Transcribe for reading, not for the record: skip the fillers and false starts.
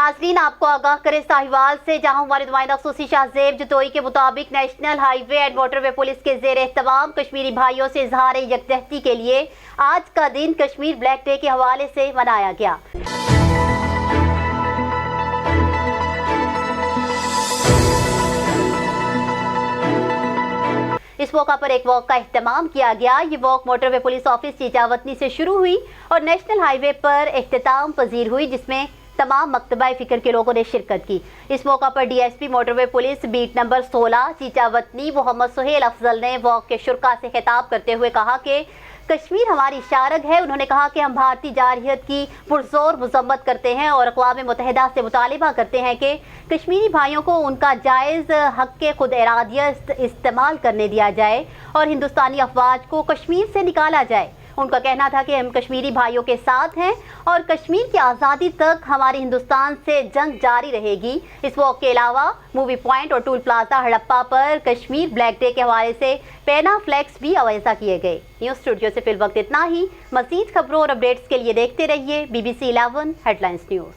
नाजरीन, आपको आगाह करे साहिवाल से, जहां हमारे नुमाइंदा खुसूसी शाहजेब जतोई के मुताबिक national highway and motorway police के जेर एहतमाम कश्मीरी भाइयों से इजहार यकजहती के लिए आज का दिन कश्मीर ब्लैक डे के हवाले से मनाया गया। इस मौका पर एक वॉक का एहतमाम किया गया। ये walk motorway police office Chichawatni से शुरू हुई और नेशनल हाईवे पर इख्तिताम पजीर हुई, जिसमें तमाम मकतबा फिक्र के लोगों ने शिरकत की। इस मौका पर DSP motorway police beat number 16 Chichawatni Mohammad Suhail Afzal ने वॉक के शुरका से खिताब करते हुए कहा कि कश्मीर हमारी शारग है। उन्होंने कहा कि हम भारतीय जारहियत की पुरजोर मजम्मत करते हैं और अक़वाम मुत्तहिदा से मुतालिबा करते हैं कि कश्मीरी भाइयों को उनका जायज़ हक़ के खुद इरादियत इस्तेमाल करने दिया जाए और हिंदुस्तानी अफवाज को कश्मीर से निकाला जाए। उनका कहना था कि हम कश्मीरी भाइयों के साथ हैं और कश्मीर की आज़ादी तक हमारे हिंदुस्तान से जंग जारी रहेगी। इस वॉक के अलावा मूवी पॉइंट और टूल प्लाजा हड़प्पा पर कश्मीर ब्लैक डे के हवाले से पैना फ्लैक्स भी अवैसा किए गए। न्यूज़ स्टूडियो से फिल वक्त इतना ही। मज़ीद खबरों और अपडेट्स के लिए देखते रहिए BBC 11 हेडलाइंस न्यूज़।